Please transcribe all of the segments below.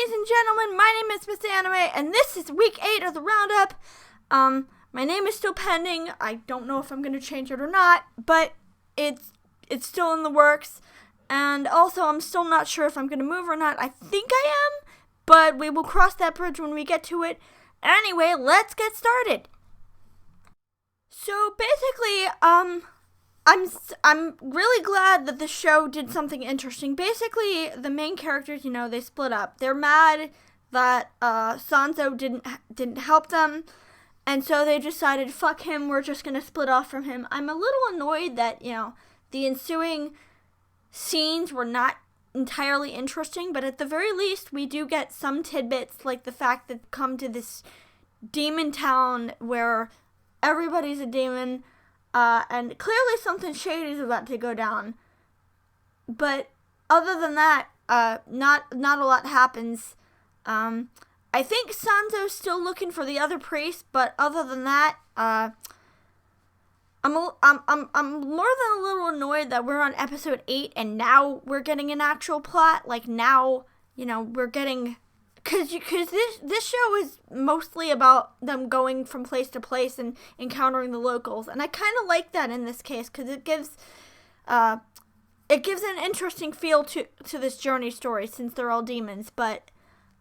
ladies and gentlemen, my name is Miss Anime, and this is week 8 of the Roundup. My name is still pending. I don't know if I'm going to change it or not, but it's still in the works. And also, I'm still not sure if I'm going to move or not. I think I am, but we will cross that bridge when we get to it. Anyway, let's get started. So basically, I'm really glad that the show did something interesting. Basically, the main characters, they split up. They're mad that Sanzo didn't help them, and so they decided, fuck him, we're just gonna split off from him. I'm a little annoyed that, the ensuing scenes were not entirely interesting, but at the very least, we do get some tidbits, like the fact that come to this demon town where everybody's a demon, and clearly something shady is about to go down. But other than that, not a lot happens. I think Sanzo's still looking for the other priest, but other than that, I'm more than a little annoyed that we're on episode 8 and now we're getting an actual plot. Like now, we're getting, cause this show is mostly about them going from place to place and encountering the locals, and I kind of like that in this case because it gives an interesting feel to this journey story since they're all demons. But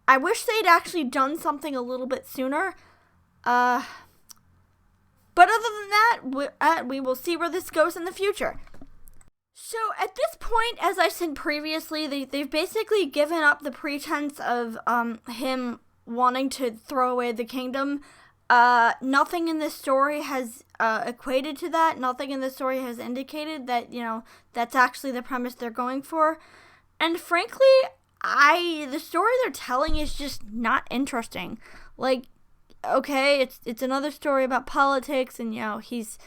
I wish they'd actually done something a little bit sooner. But other than that, we will see where this goes in the future. So at this point, as I said previously, they've basically given up the pretense of him wanting to throw away the kingdom. Nothing in this story has equated to that. Nothing in this story has indicated that, that's actually the premise they're going for. And frankly, the story they're telling is just not interesting. Like, okay, it's another story about politics, and he's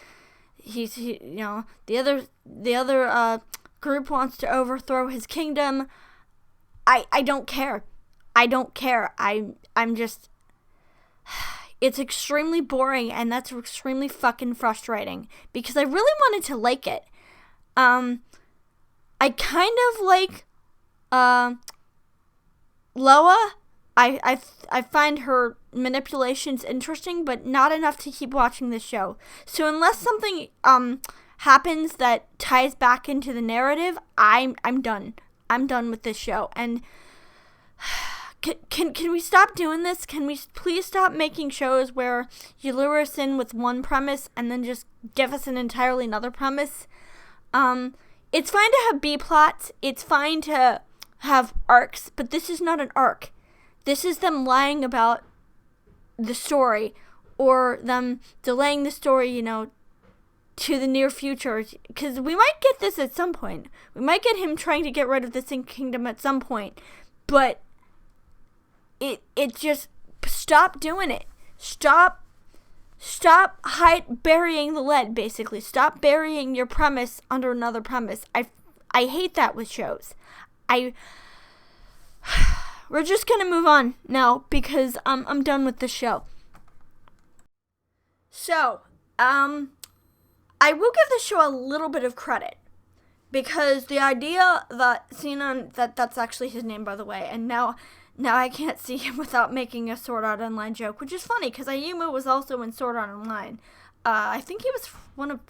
the other group wants to overthrow his kingdom. I don't care. I'm just, it's extremely boring, and that's extremely fucking frustrating because I really wanted to like it. I kind of like Loa. I find her manipulations interesting, but not enough to keep watching this show. So unless something happens that ties back into the narrative, I'm done. I'm done with this show. And can we stop doing this? Can we please stop making shows where you lure us in with one premise and then just give us an entirely another premise? It's fine to have B plots. It's fine to have arcs, but this is not an arc. This is them lying about the story, or them delaying the story, to the near future. Because we might get this at some point. We might get him trying to get rid of the Sin Kingdom at some point. But it just, stop doing it. Stop burying the lead, basically. Stop burying your premise under another premise. I hate that with shows. We're just gonna move on now because I'm done with this show. So, I will give this show a little bit of credit because the idea that Sinan, that's actually his name, by the way, and now I can't see him without making a Sword Art Online joke, which is funny because Ayumu was also in Sword Art Online. I think he was one of,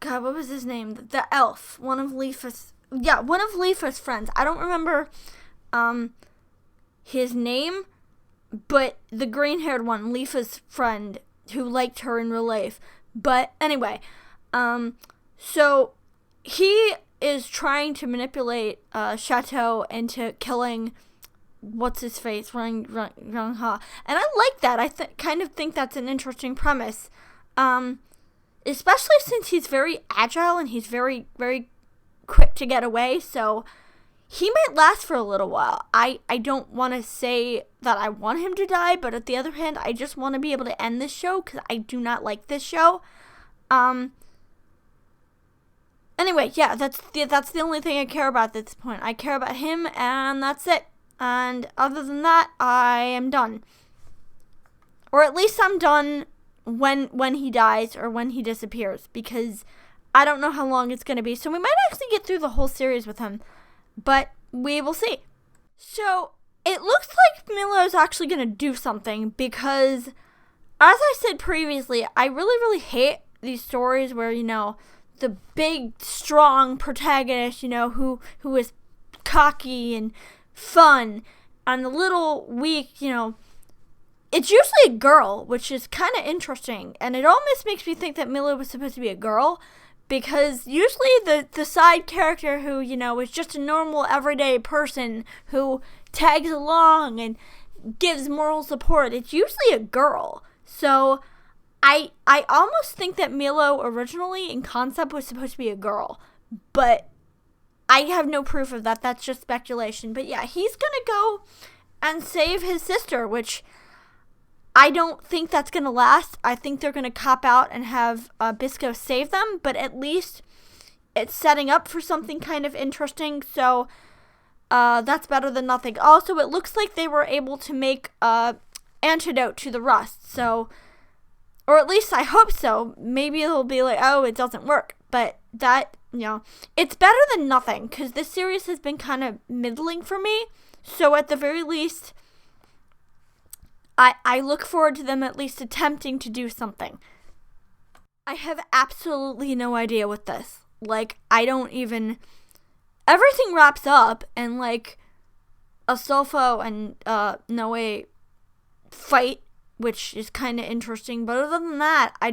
God, what was his name? The elf, one of Leafa's friends. I don't remember his name, but the green-haired one, Leafa's friend, who liked her in real life. But anyway, so he is trying to manipulate Chateau into killing what's-his-face, Rang Ha. And I like that. I kind of think that's an interesting premise. Especially since he's very agile and he's very, very quick to get away, so he might last for a little while. I don't want to say that I want him to die, but at the other hand, I just want to be able to end this show because I do not like this show. Anyway, yeah, that's the only thing I care about at this point. I care about him, and that's it. And other than that, I am done. Or at least I'm done when he dies or when he disappears, because I don't know how long it's going to be. So we might actually get through the whole series with him, but we will see. So it looks like Milo's actually going to do something because, as I said previously, I really, really hate these stories where, the big, strong protagonist, who is cocky and fun, and the little weak, it's usually a girl, which is kind of interesting, and it almost makes me think that Milo was supposed to be a girl, because usually the side character who, is just a normal, everyday person who tags along and gives moral support, it's usually a girl. So I almost think that Milo originally in concept was supposed to be a girl, but I have no proof of that. That's just speculation. But yeah, he's gonna go and save his sister, which I don't think that's gonna last. I think they're gonna cop out and have Bisco save them, but at least it's setting up for something kind of interesting. So that's better than nothing. Also, it looks like they were able to make antidote to the rust. So, or at least I hope so. Maybe it'll be like, oh, it doesn't work. But that, it's better than nothing, because this series has been kind of middling for me. So at the very least, I look forward to them at least attempting to do something. I have absolutely no idea with this. Like, I don't even... Everything wraps up, and, like, Astolfo and Noe fight, which is kind of interesting. But other than that, I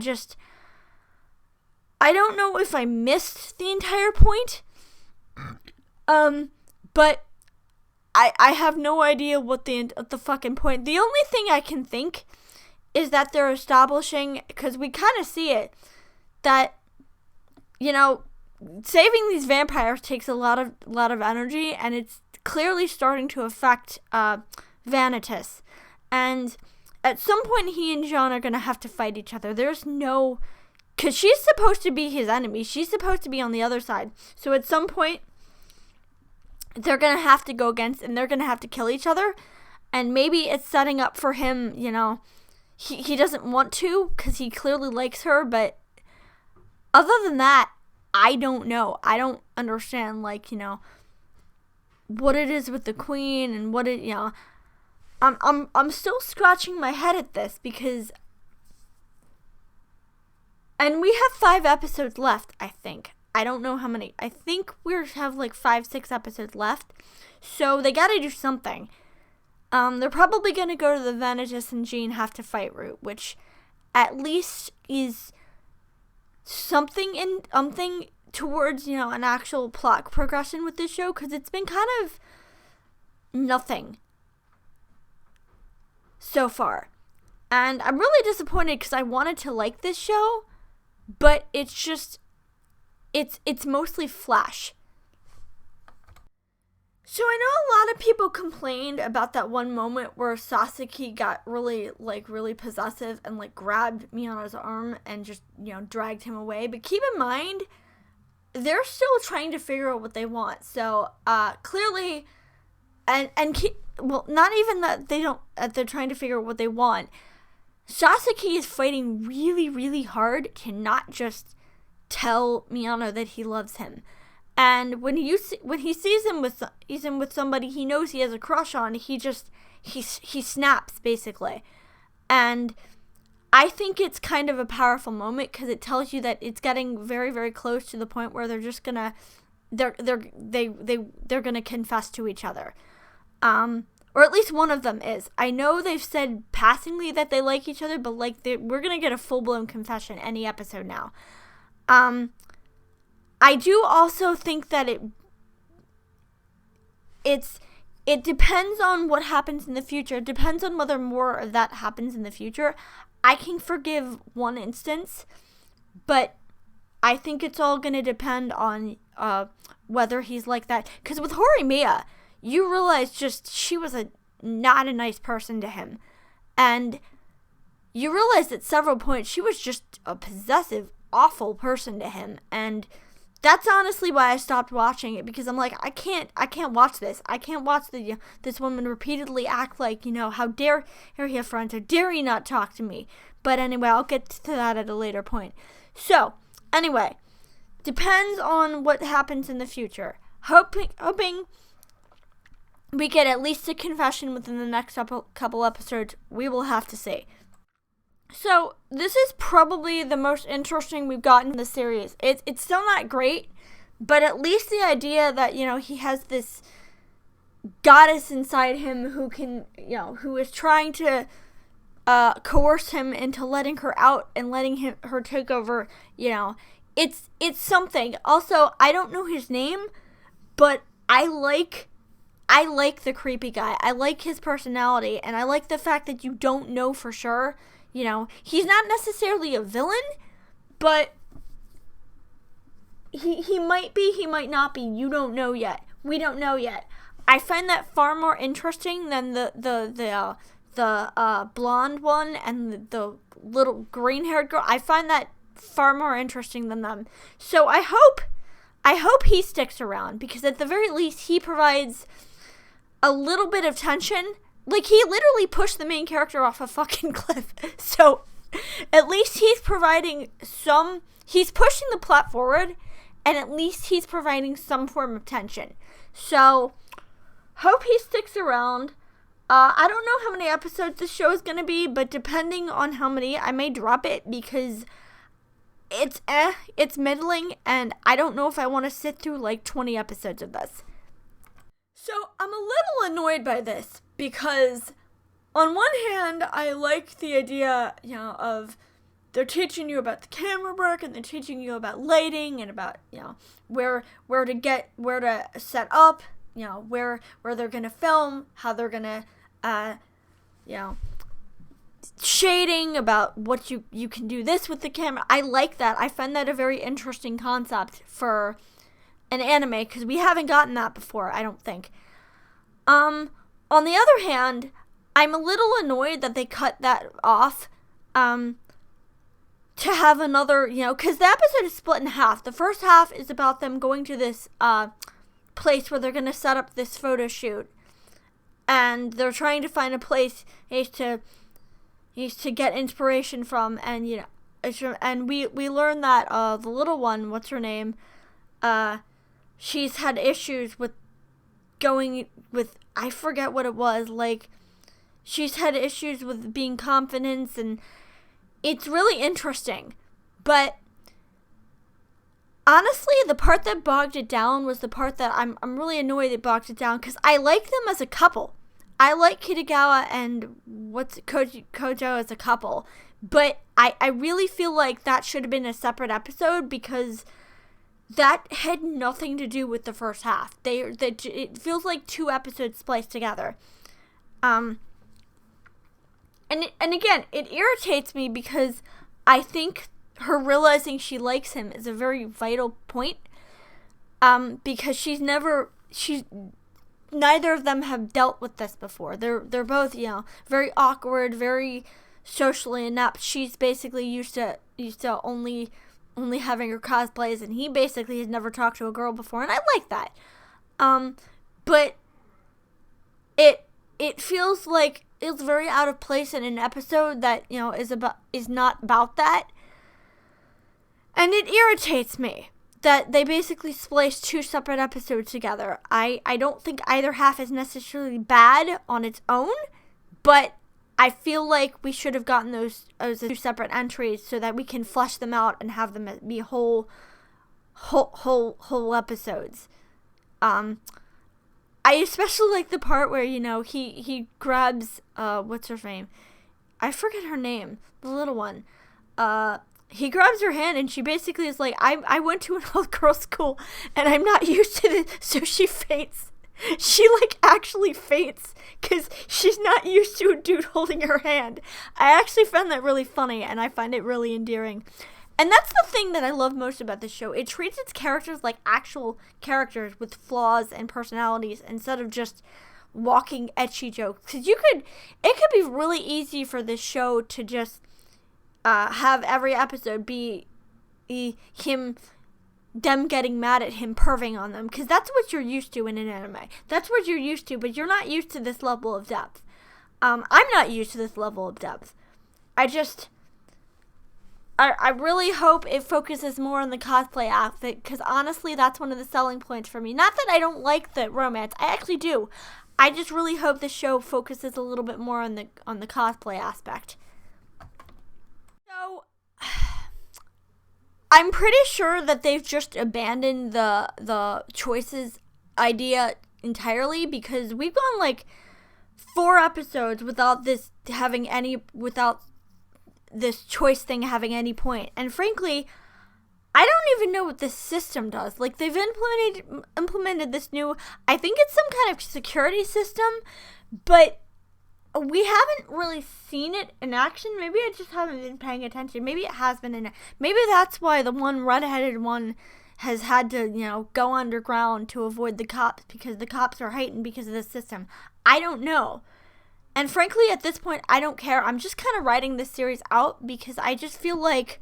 don't know if I missed the entire point. But I have no idea what the fucking point. The only thing I can think is that they're establishing, because we kind of see it, that, saving these vampires takes a lot of energy, and it's clearly starting to affect Vanitas. And at some point, he and Jean are going to have to fight each other. There's no... Because she's supposed to be his enemy. She's supposed to be on the other side. So at some point, they're going to have to go against, and they're going to have to kill each other. And maybe it's setting up for him, he doesn't want to, because he clearly likes her. But other than that, I don't know. I don't understand, what it is with the queen and what it, I'm still scratching my head at this, because... And we have 5 episodes left, I think. I don't know how many. I think we have 5-6 episodes left. So they gotta do something. They're probably gonna go to the Vanitas and Jean have to fight route, which at least is something towards, an actual plot progression with this show, because it's been kind of nothing so far. And I'm really disappointed, because I wanted to like this show, but it's just, it's mostly Flash. So I know a lot of people complained about that one moment where Sasaki got really possessive and grabbed Miyano's arm and just, dragged him away. But keep in mind, they're still trying to figure out what they want. So clearly, not even that they're trying to figure out what they want. Sasaki is fighting really, really hard to not just tell Miyano that he loves him. And when he sees him with somebody he knows he has a crush on, he snaps, basically. And I think it's kind of a powerful moment, because it tells you that it's getting very, very close to the point where they're just gonna they're gonna confess to each other. Or at least one of them is. I know they've said passingly that they like each other, but we're going to get a full-blown confession any episode now. I do also think that it depends on what happens in the future. It depends on whether more of that happens in the future. I can forgive one instance, but I think it's all going to depend on whether he's like that. Because with Horimiya, you realize she was not a nice person to him. And you realize at several points she was just a possessive, awful person to him. And that's honestly why I stopped watching it, because I'm like, I can't watch this. I can't watch this woman repeatedly act like, how dare he have friends, how dare he not talk to me. But anyway, I'll get to that at a later point. So, anyway, depends on what happens in the future. Hoping we get at least a confession within the next couple episodes. We will have to see. So, this is probably the most interesting we've gotten in the series. It's still not great, but at least the idea that, he has this goddess inside him who can, who is trying to coerce him into letting her out and letting her take over, it's something. Also, I don't know his name, but I like the creepy guy. I like his personality, and I like the fact that you don't know for sure. He's not necessarily a villain, but he might be, he might not be. You don't know yet. We don't know yet. I find that far more interesting than the blonde one and the little green-haired girl. I find that far more interesting than them. So I hope he sticks around, because at the very least he provides a little bit of tension. Like, he literally pushed the main character off a fucking cliff. So, at least he's providing he's pushing the plot forward, and at least he's providing some form of tension. So, hope he sticks around. I don't know how many episodes this show is going to be, but depending on how many, I may drop it, because it's middling, and I don't know if I want to sit through like 20 episodes of this. So, I'm a little annoyed by this, because on one hand, I like the idea, of they're teaching you about the camera work, and they're teaching you about lighting, and about, where to set up, where they're going to film, how they're going to, shading, about what you can do this with the camera. I like that. I find that a very interesting concept for an anime, because we haven't gotten that before, I don't think. On the other hand, I'm a little annoyed that they cut that off, to have another, because the episode is split in half. The first half is about them going to this, place where they're going to set up this photo shoot, and they're trying to find a place to get inspiration from, and, and we learn that, the little one, what's her name, she's had issues with going with, I forget what it was, like, she's had issues with being confident, and it's really interesting, but honestly, the part that bogged it down was the part that I'm really annoyed it bogged it down, because I like them as a couple. I like Kitagawa and Kojo as a couple, but I really feel like that should have been a separate episode, because that had nothing to do with the first half. It feels like two episodes spliced together. And again, it irritates me, because I think her realizing she likes him is a very vital point. Because neither of them have dealt with this before. They're both, very awkward, very socially inept. She's basically used to only having her cosplays, and he basically has never talked to a girl before, and I like that. But it feels like it's very out of place in an episode that, is not about that. And it irritates me that they basically spliced two separate episodes together. I don't think either half is necessarily bad on its own, but I feel like we should have gotten those as two separate entries so that we can flesh them out and have them be whole episodes. I especially like the part where, he grabs, what's her name? I forget her name, the little one. He grabs her hand, and she basically is like, I went to an all-girls school, and I'm not used to this, so she faints. She, actually faints, because she's not used to a dude holding her hand. I actually found that really funny, and I find it really endearing. And that's the thing that I love most about this show. It treats its characters like actual characters with flaws and personalities, instead of just walking ecchi jokes. Because it could be really easy for this show to just have every episode be them getting mad at him perving on them, because that's what you're used to in an anime. That's what you're used to, but you're not used to this level of depth. I'm not used to this level of depth. I really hope it focuses more on the cosplay outfit, because honestly, that's one of the selling points for me. Not that I don't like the romance. I actually do. I just really hope the show focuses a little bit more on the cosplay aspect. So I'm pretty sure that they've just abandoned the choices idea entirely, because we've gone like 4 episodes without this choice thing having any point. And frankly, I don't even know what this system does. Like, they've implemented this new, I think it's some kind of security system, but we haven't really seen it in action. Maybe I just haven't been paying attention. Maybe it has been maybe that's why the one redheaded one has had to, go underground to avoid the cops, because the cops are heightened because of this system. I don't know. And frankly, at this point, I don't care. I'm just kind of writing this series out because I just feel like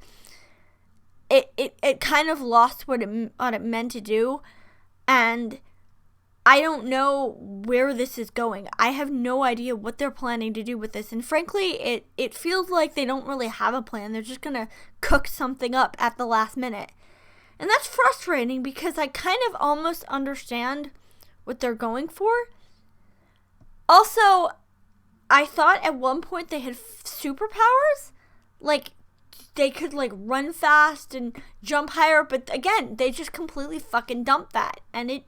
it kind of lost what it meant to do, and I don't know where this is going. I have no idea what they're planning to do with this, and frankly, it feels like they don't really have a plan. They're just gonna cook something up at the last minute, and that's frustrating because I kind of almost understand what they're going for. Also, I thought at one point they had superpowers, like they could like run fast and jump higher, but again, they just completely fucking dump that, and it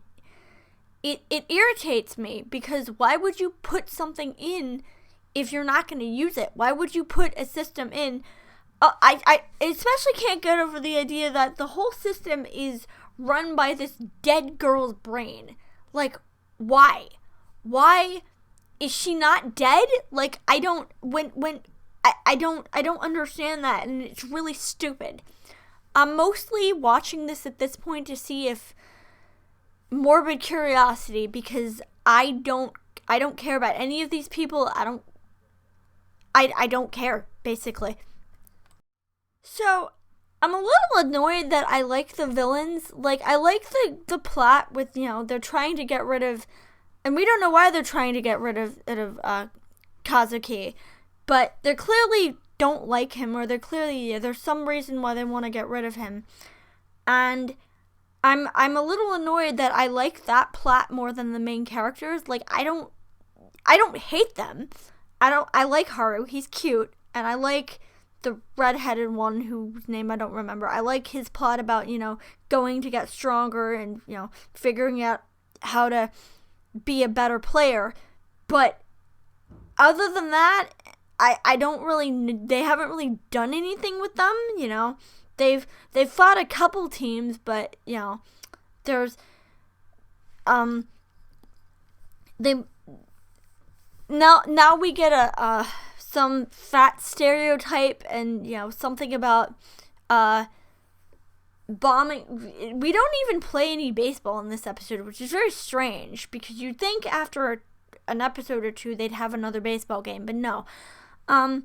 irritates me, because why would you put something in if you're not going to use it? Why would you put a system in? I especially can't get over the idea that the whole system is run by this dead girl's brain. Like, why? Why is she not dead? Like, I don't understand that, and it's really stupid. I'm mostly watching this at this point to see if morbid curiosity, because I don't care about any of these people. I don't care, basically. So I'm a little annoyed that I like the villains. Like, I like the plot with, they're trying to get rid of, and we don't know why they're trying to get rid of Kazuki, but they clearly don't like him, or there's some reason why they want to get rid of him. And I'm a little annoyed that I like that plot more than the main characters. Like, I don't hate them. I like Haru, he's cute, and I like the redheaded one whose name I don't remember. I like his plot about, going to get stronger and, figuring out how to be a better player. But other than that, I don't really, they haven't really done anything with them, They've fought a couple teams, but, there's, now we get some fat stereotype and, something about, bombing. We don't even play any baseball in this episode, which is very strange, because you'd think after an episode or two they'd have another baseball game, but no. I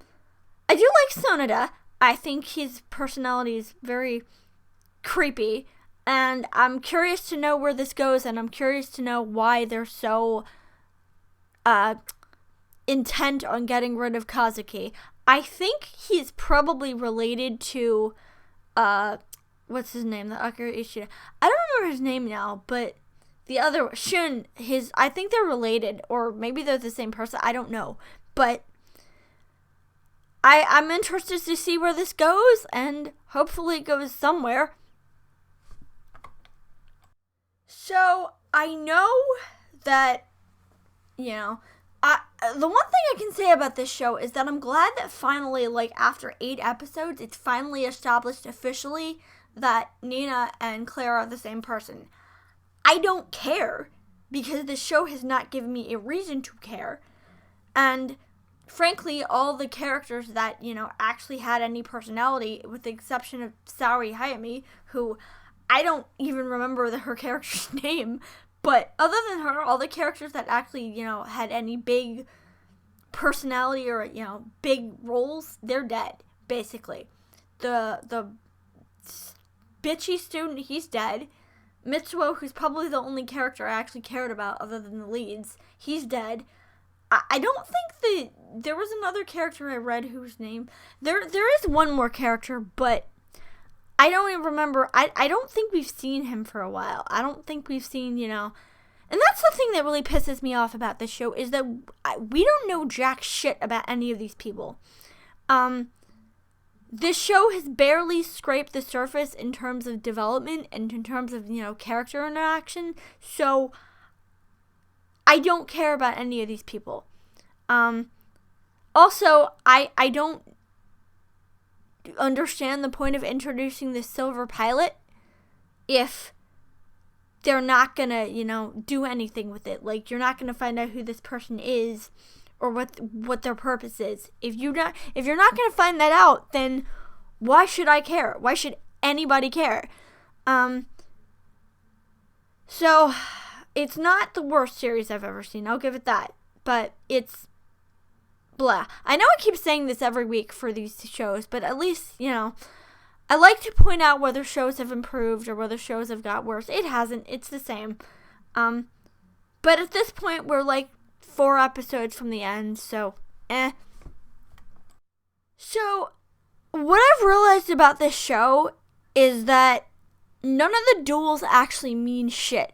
do like Sonoda. I think his personality is very creepy, and I'm curious to know where this goes, and I'm curious to know why they're so intent on getting rid of Kazuki. I think he's probably related to what's his name? The Akira Ishida. I don't remember his name now, but the other Shun, I think they're related, or maybe they're the same person. I don't know, but I'm interested to see where this goes, and hopefully it goes somewhere. So, I know that, the one thing I can say about this show is that I'm glad that finally, like, after 8 episodes, it's finally established officially that Nina and Claire are the same person. I don't care, because the show has not given me a reason to care, and frankly, all the characters that, actually had any personality, with the exception of Saori Hayami, who I don't even remember her character's name, but other than her, all the characters that actually, had any big personality or, big roles, they're dead, basically. The bitchy student, he's dead. Mitsuo, who's probably the only character I actually cared about other than the leads, he's dead. I don't think there was another character I read whose name, there is one more character, but I don't even remember. I don't think we've seen him for a while. I don't think we've seen, And that's the thing that really pisses me off about this show, is that we don't know jack shit about any of these people. This show has barely scraped the surface in terms of development and in terms of, character interaction. So I don't care about any of these people. Also, I don't understand the point of introducing this silver pilot if they're not gonna, do anything with it. Like, you're not gonna find out who this person is or what their purpose is. If you're not gonna find that out, then why should I care? Why should anybody care? So it's not the worst series I've ever seen. I'll give it that. But it's blah. I know I keep saying this every week for these shows, but at least, I like to point out whether shows have improved or whether shows have got worse. It hasn't. It's the same. But at this point, we're like 4 episodes from the end, so So, what I've realized about this show is that none of the duels actually mean shit.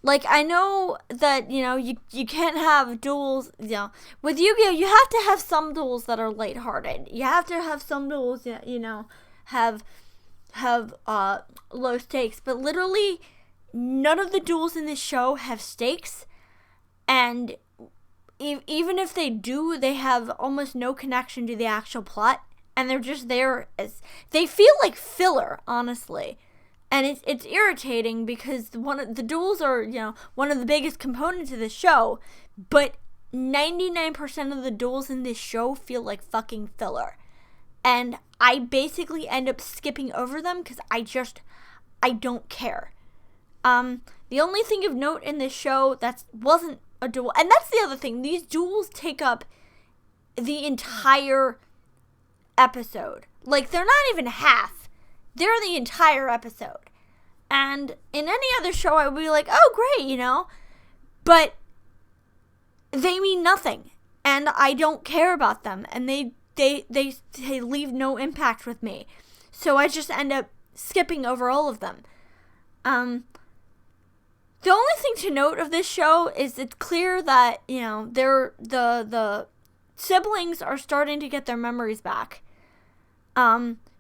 Like, I know that, you can't have duels, with Yu-Gi-Oh! You have to have some duels that are lighthearted. You have to have some duels that, have low stakes. But literally, none of the duels in this show have stakes. And even if they do, they have almost no connection to the actual plot. And they're just there they feel like filler, honestly. And it's irritating because the duels are, one of the biggest components of the show, but 99% of the duels in this show feel like fucking filler. And I basically end up skipping over them because I don't care. The only thing of note in this show that wasn't a duel, and that's the other thing, these duels take up the entire episode. Like, they're not even half. They're the entire episode. And in any other show, I would be like, oh, great, But they mean nothing. And I don't care about them. And they leave no impact with me. So I just end up skipping over all of them. The only thing to note of this show is it's clear that, the siblings are starting to get their memories back.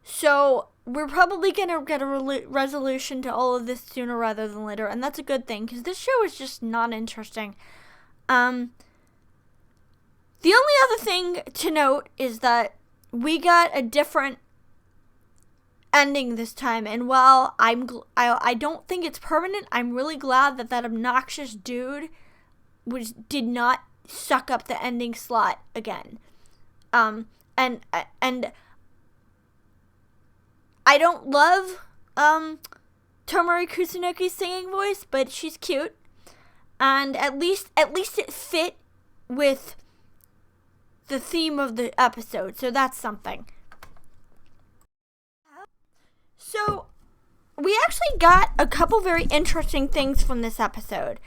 So we're probably going to get a resolution to all of this sooner rather than later, and that's a good thing, because this show is just not interesting. The only other thing to note is that we got a different ending this time, and while I don't think it's permanent, I'm really glad that obnoxious dude did not suck up the ending slot again. And I don't love Tomori Kusunoki's singing voice, but she's cute, and at least it fit with the theme of the episode, so that's something. So we actually got a couple very interesting things from this episode.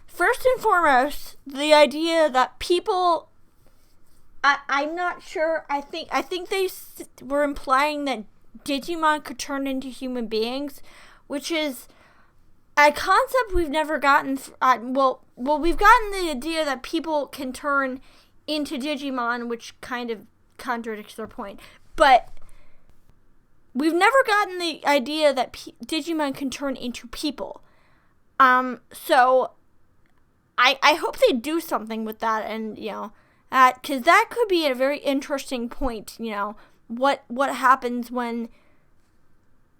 First and foremost, the idea that people, I'm not sure, I think they were implying that Digimon could turn into human beings, which is a concept we've never gotten. We've gotten the idea that people can turn into Digimon, which kind of contradicts their point. But we've never gotten the idea that Digimon can turn into people. So I hope they do something with that, and because that could be a very interesting point. What happens when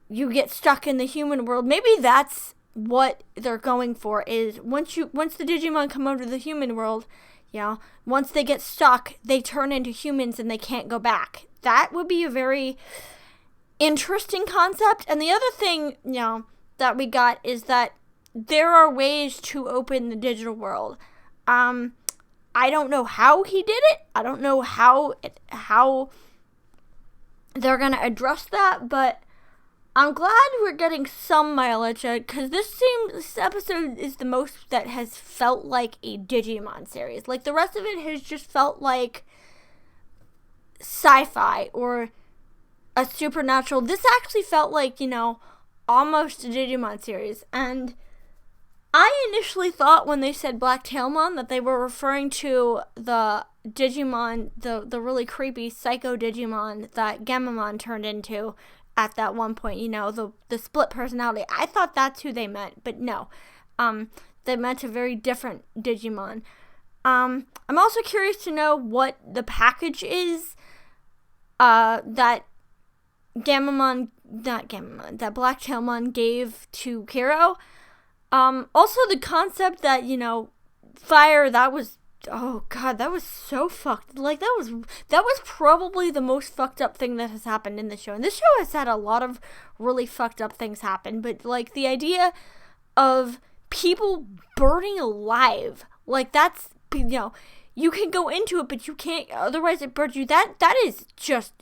you get stuck in the human world? Maybe that's what they're going for, is once the Digimon come over to the human world, once they get stuck, they turn into humans and they can't go back. That would be a very interesting concept. And the other thing, that we got is that there are ways to open the digital world. I don't know how he did it. I don't know how they're going to address that, but I'm glad we're getting some mileage, because this episode is the most that has felt like a Digimon series. Like, the rest of it has just felt like sci-fi or a supernatural. This actually felt like, almost a Digimon series, and I initially thought when they said Black Tailmon that they were referring to the Digimon, the really creepy psycho Digimon that Gamamon turned into at that one point, the split personality. I thought that's who they meant, but no. They meant a very different Digimon. I'm also curious to know what the package is that that Black Tailmon gave to Kiro. Also the concept that, fire, that was, oh god, that was so fucked. Like, that was probably the most fucked up thing that has happened in the show. And this show has had a lot of really fucked up things happen, but, like, the idea of people burning alive, like, that's, you can go into it, but you can't, otherwise it burns you. That is just,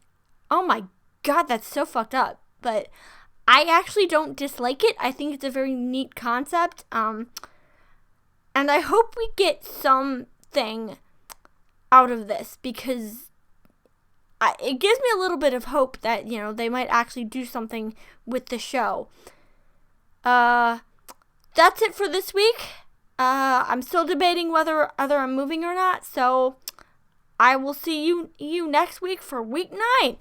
oh my god, that's so fucked up. But I actually don't dislike it. I think it's a very neat concept. And I hope we get something out of this, because it gives me a little bit of hope that, they might actually do something with the show. That's it for this week. I'm still debating whether I'm moving or not, so I will see you next week for week 9.